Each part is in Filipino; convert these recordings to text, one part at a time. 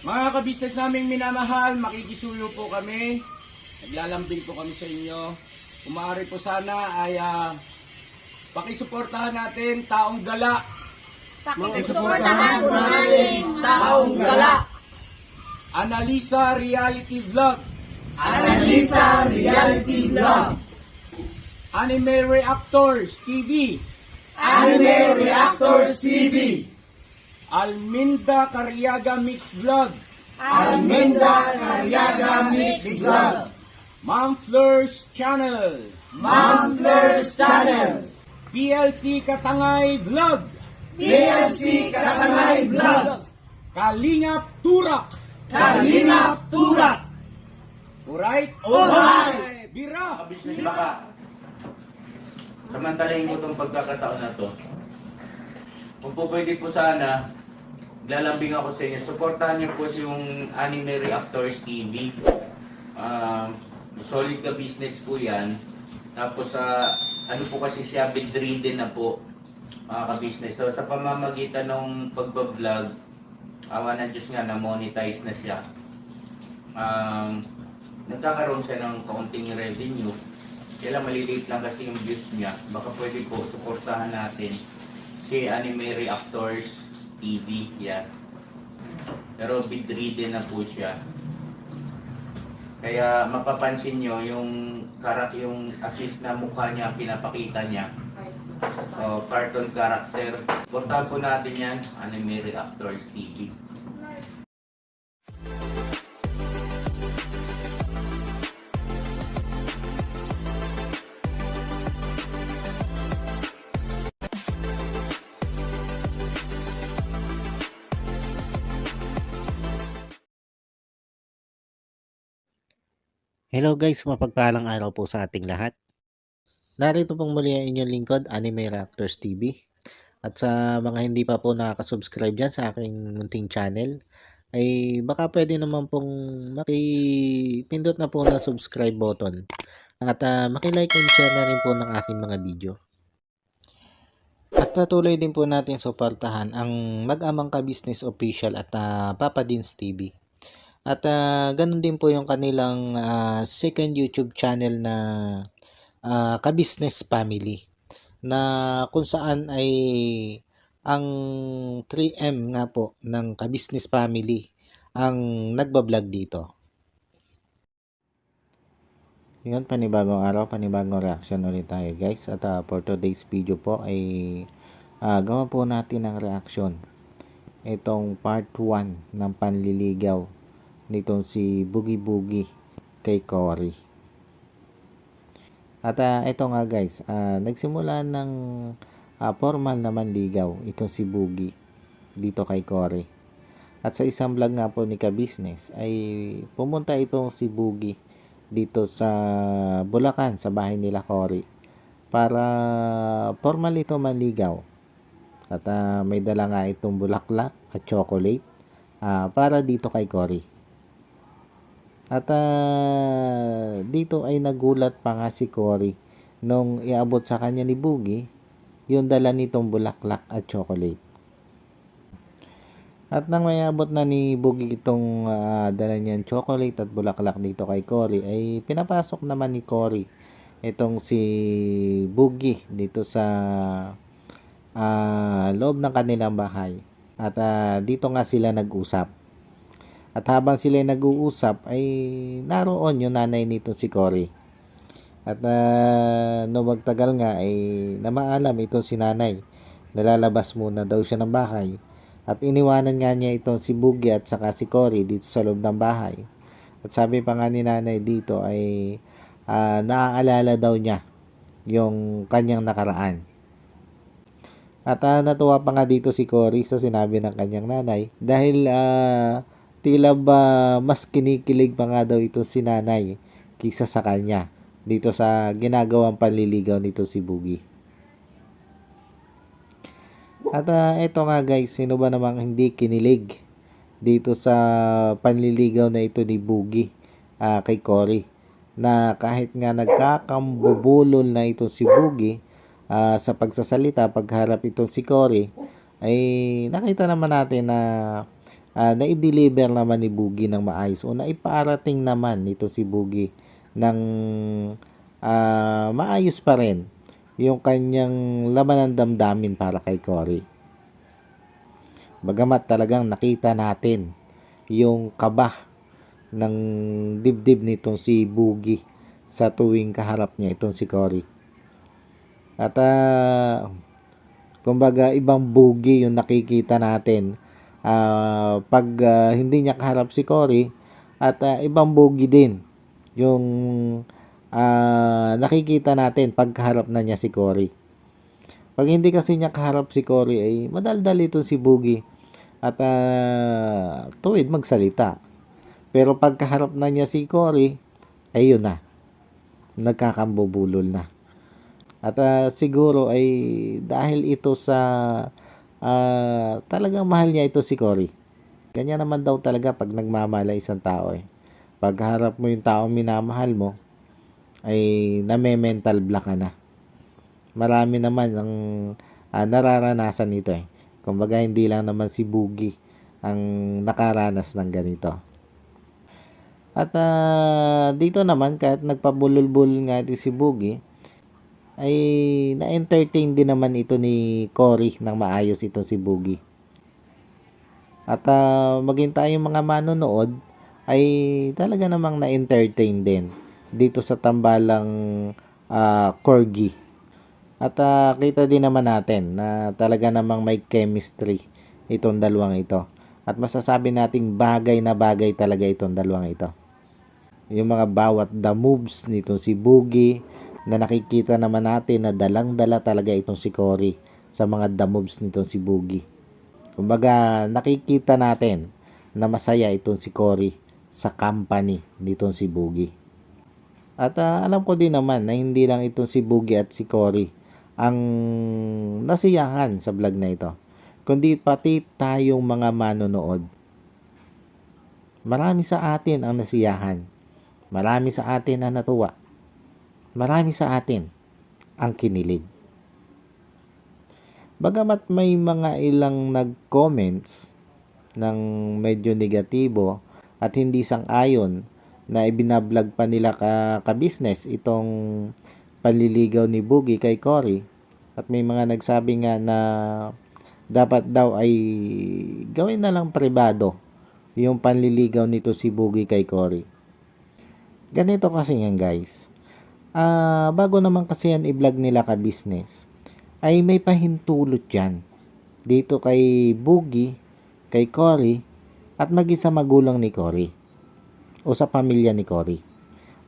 Mga kabisnes naming minamahal, makikisuyo po kami. Naglalambing po kami sa inyo. Kung maaari po sana ay pakisuportahan natin Taong Gala. Pakisuportahan po natin Taong Gala. Analisa Reality Vlog. Analisa Reality Vlog. Anime Reactors TV. Anime Reactors TV. Alminda Cariaga Mix Vlog. Alminda Cariaga Mix Vlog. Ma'am Fleurs Channel. Ma'am Fleurs Channel. PLC Katangay Vlog. PLC Katangay Vlog. Kalingap Turak. Kalingap Turak. Alright? Alright. Bira! Business baka samantalahin ko itong pagkakataon na to. Kung po pwede po sana, lalambing ako sa inyo. Supportahan niyo po yung Anime Reactors TV. Solid ka business po yan. Tapos ano po kasi siya, bedridden na po mga ka-business. So sa pamamagitan ng pagbablog, awa ng Diyos nga, na-monetize na siya. Nagkakaroon siya ng kaunting revenue. Kaya maliliit lang kasi yung views niya. Baka pwede po suportahan natin si Anime Reactors TV. Yan. Pero bedridden na po siya. Kaya mapapansin nyo yung at least na mukha niya, pinapakita niya. Cartoon character. Suportahan po natin yan, Anime Reactors TV. Hello guys, mapagpalang araw po sa ating lahat. Narito pong muli ang inyong lingkod, Anime Reactors TV. At sa mga hindi pa po nakaka-subscribe dyan sa aking munting channel, ay baka pwede naman pong makipindot na po na subscribe button. At makilike and share na rin po ng aking mga video. At patuloy din po natin suportahan ang Mag-amang Ka-Business Official at Papa Dins TV. At ganun din po yung kanilang second YouTube channel na Ka-Business Family, na kung saan ay ang 3M nga po ng Ka-Business Family ang nagbablog dito. Yun, panibagong araw, panibagong reaction ulit tayo guys. At for today's video po ay gawa po natin ng reaction. Itong part 1 ng panliligaw nitong si Boogie Boogie kay Cory. At ito nga guys, nagsimula ng formal na manligaw itong si Boogie dito kay Cory. At sa isang vlog nga po ni Ka-Business ay pumunta itong si Boogie dito sa Bulacan, sa bahay nila Cory, para formal ito manligaw. At may dala nga itong bulaklak at chocolate para dito kay Cory. At dito ay nagulat pa nga si Cory nung iabot sa kanya ni Boogie yung dala nitong bulaklak at chocolate. At nang mayabot na ni Boogie itong dala niyang chocolate at bulaklak dito kay Cory, ay pinapasok naman ni Cory itong si Boogie dito sa loob ng kanilang bahay. At dito nga sila nag-usap. At habang sila nag-uusap ay naroon yung nanay nito si Cory. At nung magtagal nga ay namaalam itong si nanay. Nalalabas muna daw siya ng bahay. At iniwanan nga niya itong si Boogie at saka si Cory dito sa loob ng bahay. At sabi pa nga ni nanay dito ay naaalala daw niya yung kanyang nakaraan. At natuwa pa nga dito si Cory sa sinabi ng kanyang nanay dahil tila ba mas kinikilig pa nga daw ito si nanay kaysa sa kanya dito sa ginagawang panliligaw nito si Boogie. At ito nga guys, sino ba namang hindi kinilig dito sa panliligaw na ito ni Boogie kay Cory, na kahit nga nagkakambubulol na ito si Boogie sa pagsasalita pagharap itong si Cory, ay nakita naman natin na na-deliver naman ni Boogie ng maayos o naiparating naman nito si Boogie ng maayos pa rin yung kanyang laman ng damdamin para kay Cory. Bagamat talagang nakita natin yung kaba ng dibdib nitong si Boogie sa tuwing kaharap niya itong si Cory. At kumbaga ibang Boogie yung nakikita natin pag hindi niya kaharap si Cory, at ibang Boogie din yung nakikita natin pag kaharap na niya si Cory. Pag hindi kasi niya kaharap si Cory ay madaldal ito si Boogie at tuwid magsalita. Pero pag kaharap na niya si Cory, ay yun na, nagkakambubulol na. At siguro ay dahil ito sa talagang mahal niya ito si Cory. Kanya naman daw talaga pag nagmamahal isang tao eh. Pag harap mo yung taong minamahal mo, ay name-mental block ka na. Marami naman ang nararanasan nito eh. Kumbaga hindi lang naman si Boogie ang nakaranas ng ganito. At dito naman kahit nagpabulol-bulol nga ito si Boogie, ay na-entertain din naman ito ni Cory ng maayos ito si Boogie. At maging tayong mga manonood ay talaga namang na-entertain din dito sa tambalang corgi. At kita din naman natin na talaga namang may chemistry itong dalawang ito. At masasabi nating bagay na bagay talaga itong dalawang ito. Yung mga bawat the moves nitong si Boogie na nakikita naman natin na dalang-dala talaga itong si Cory sa mga the moves nitong si Boogie. Kumbaga nakikita natin na masaya itong si Cory sa company nitong si Boogie. At alam ko din naman na hindi lang itong si Boogie at si Cory ang nasiyahan sa vlog na ito, kundi pati tayong mga manonood. Marami sa atin ang nasiyahan. Marami sa atin ang natuwa. Marami sa atin ang kinilig. Bagamat may mga ilang nag-comments ng medyo negatibo at hindi sang-ayon na ibinablog pa nila ka-business itong panliligaw ni Boogie kay Cory, at may mga nagsabi nga na dapat daw ay gawin na lang pribado yung panliligaw nito si Boogie kay Cory. Ganito kasi nga guys, bago naman kasi yan i-vlog nila ka-business, ay may pahintulot yan dito kay Boogie, kay Cory, at maging sa magulang ni Cory o sa pamilya ni Cory.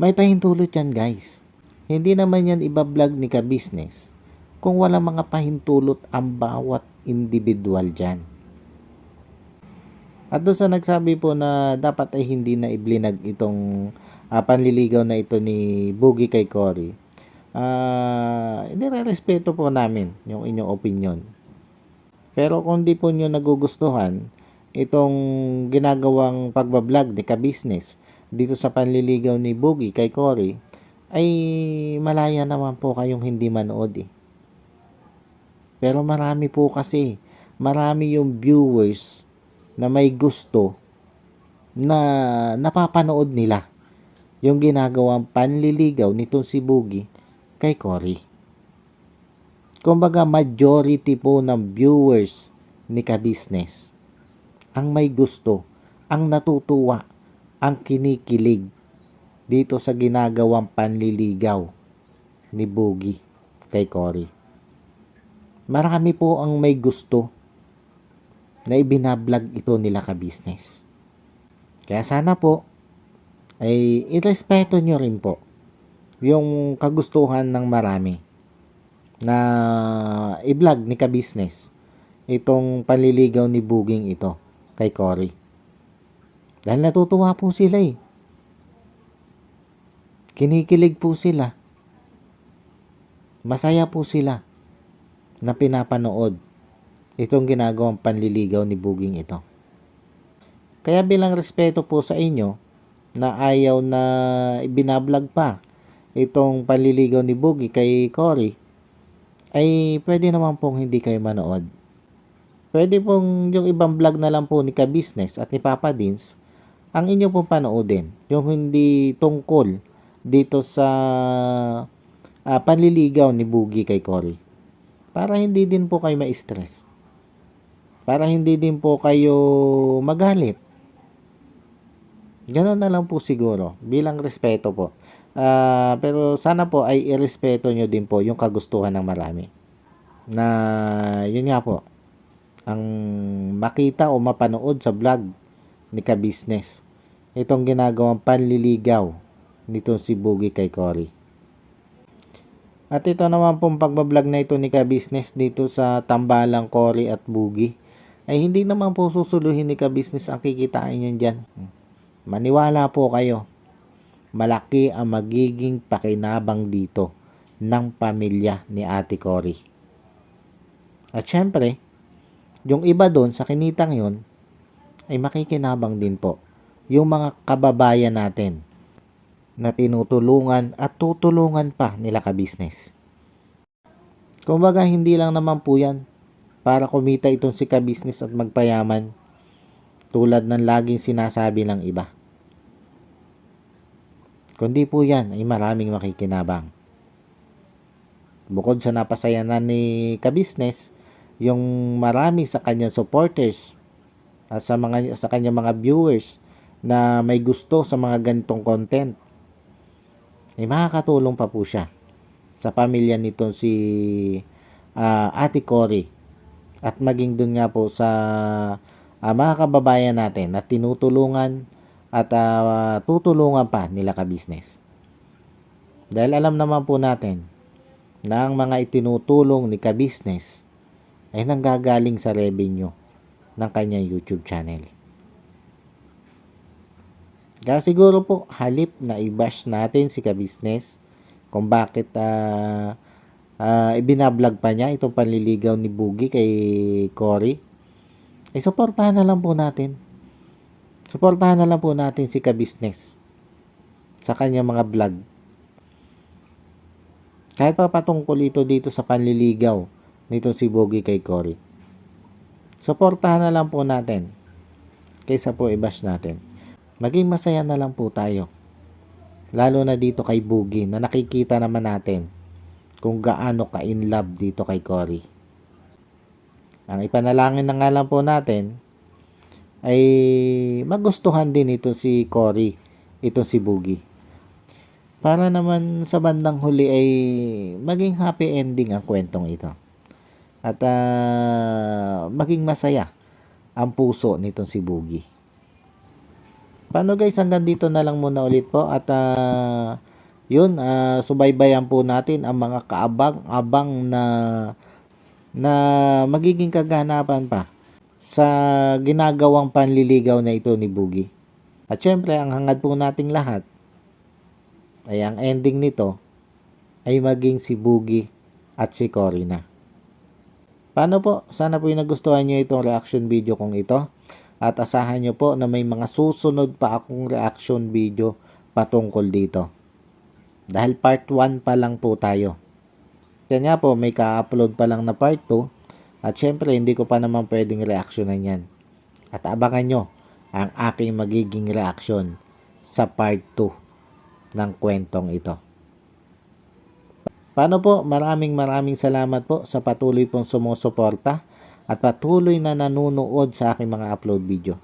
May pahintulot yan guys. Hindi naman yan iba-vlog ni ka-business kung wala mga pahintulot ang bawat individual dyan. At doon sa nagsabi po na dapat ay hindi na iblinag itong panliligaw na ito ni Boogie kay Cory, nire-respeto po namin yung inyong opinion. Pero kung di po nyo nagugustuhan itong ginagawang pagbablog ni ka-business dito sa panliligaw ni Boogie kay Cory, ay malaya naman po kayong hindi manood eh. Pero marami po kasi, marami yung viewers na may gusto na napapanood nila yung ginagawang panliligaw nitong si Boogie kay Cory. Kumbaga majority po ng viewers ni ka-business ang may gusto, ang natutuwa, ang kinikilig dito sa ginagawang panliligaw ni Boogie kay Cory. Marami po ang may gusto na ibinablog ito nila ka-business. Kaya sana po ay irespeto nyo rin po yung kagustuhan ng marami na i-vlog ni ka-business itong panliligaw ni Boogie ito kay Cory. Dahil natutuwa po sila eh. Kinikilig po sila. Masaya po sila na pinapanood itong ginagawang panliligaw ni Boogie ito. Kaya bilang respeto po sa inyo na ayaw na ibinablog pa itong panliligaw ni Boogie kay Cory, ay pwede naman pong hindi kayo manood. pwede pong yung ibang vlog na lang po ni Ka-Business at ni Papa Dins ang inyo pong panoodin. Yung hindi tungkol dito sa panliligaw ni Boogie kay Cory. Para hindi din po kayo ma-stress. Para hindi din po kayo magalit. Ganun na lang po siguro. Bilang respeto po. Pero sana po ay irespeto nyo din po yung kagustuhan ng marami. Na yun nga po. Ang makita o mapanood sa vlog ni Ka-Business. Itong ginagawang panliligaw nitong si Boogie kay Cory. At ito naman pong pagbablog na ito ni Ka-Business dito sa tambalang Cory at Boogie ay hindi naman po susuluhin ni Ka-Business ang kikitain nyo dyan. Maniwala po kayo. Malaki ang magiging pakinabang dito ng pamilya ni Ate Cory. At syempre, yung iba doon sa kinitang yon ay makikinabang din po yung mga kababayan natin na tinutulungan at tutulungan pa nila Ka-Business. Kumbaga hindi lang naman po yan para kumita itong si Ka-Business at magpayaman tulad ng laging sinasabi ng iba. Kundi po yan ay maraming makikinabang. Bukod sa napasayanan ni Ka-Business, yung marami sa kanyang supporters at sa kanyang mga viewers na may gusto sa mga ganitong content, ay makakatulong pa po siya sa pamilya nitong si Ate Cory at maging dun nga po sa mga kababayan natin na tinutulungan at tutulungan pa nila Ka-Business. Dahil alam naman po natin na ang mga itinutulong ni Ka-Business ay nanggagaling sa revenue ng kanyang YouTube channel. Kaya siguro po halip na i-bash natin si Ka-Business kung bakit ibinablog pa niya itong panliligaw ni Boogie kay Cory, ay suportahan na lang po natin. Suportahan na lang po natin si Ka-Business sa kanyang mga vlog. Kahit pa patungkol ito dito sa panliligaw nito si Boogie kay Cory. Suportahan na lang po natin kaysa po i-bash natin. Maging masaya na lang po tayo. Lalo na dito kay Boogie na nakikita naman natin kung gaano ka-in love dito kay Cory. Ang ipanalangin na nga lang po natin ay magustuhan din ito si Cory, ito si Boogie. Para naman sa bandang huli ay maging happy ending ang kwentong ito. At maging masaya ang puso nitong si Boogie. Paano guys, hanggang dito na lang muna ulit po. At subaybayan po natin ang mga kaabang-abang na magiging kaganapan pa sa ginagawang panliligaw na ito ni Boogie. At syempre, ang hangad po nating lahat ay ang ending nito ay maging si Boogie at si Cory na. Paano po? Sana po yung nagustuhan nyo itong reaction video kong ito. At asahan nyo po na may mga susunod pa akong reaction video patungkol dito. Dahil part 1 pa lang po tayo. Kaya nga po, may ka-upload pa lang na part 2. At syempre, hindi ko pa naman pwedeng reactionan yan. At abangan nyo ang aking magiging reaction sa part 2 ng kwentong ito. Paano po? Maraming salamat po sa patuloy pong sumusuporta at patuloy na nanonood sa aking mga upload video.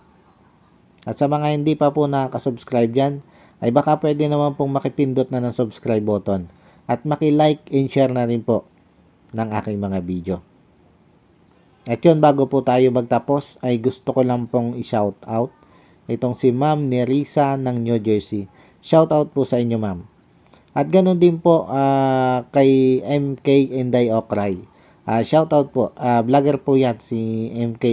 At sa mga hindi pa po nakaka-subscribe dyan, ay baka pwede naman pong makipindot na ng subscribe button at maki-like and share na rin po ng aking mga video. At yun, bago po tayo magtapos, ay gusto ko lang pong i-shout out itong si Ma'am Nerissa ng New Jersey. Shout out po sa inyo, ma'am. At ganun din po kay MK Inday Okray. Shout out po. Vlogger po yan si MK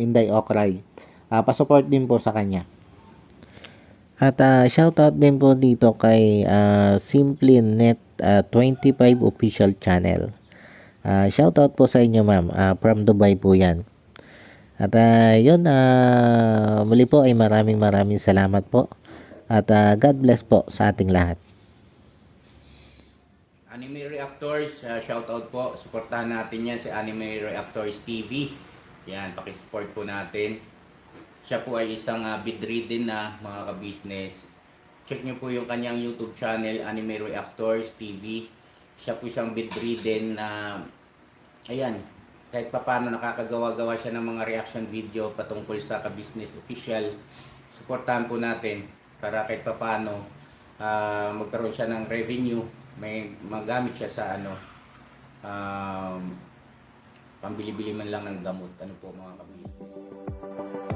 Inday Okray. Pa-support din po sa kanya. At shout out din po dito kay SimplyNet 25 official channel. Shout out po sa inyo, ma'am. From Dubai po yan. At yun, muli po ay maraming salamat po. At God bless po sa ating lahat. Anime Reactors, shoutout po. Suportahan natin yan si Anime Reactors TV. Yan, pakisupport po natin. Siya po ay isang bedridden na mga ka-business. Check nyo po yung kanyang YouTube channel, Anime Reactors TV. Siya po siyang bedridden na, ayan, kahit papano nakakagawa-gawa siya ng mga reaction video patungkol sa ka-business official. Supportahan po natin para kahit papano magkaroon siya ng revenue, may magamit siya sa pambili-bili man lang ng gamot. Ano po mga ka-business.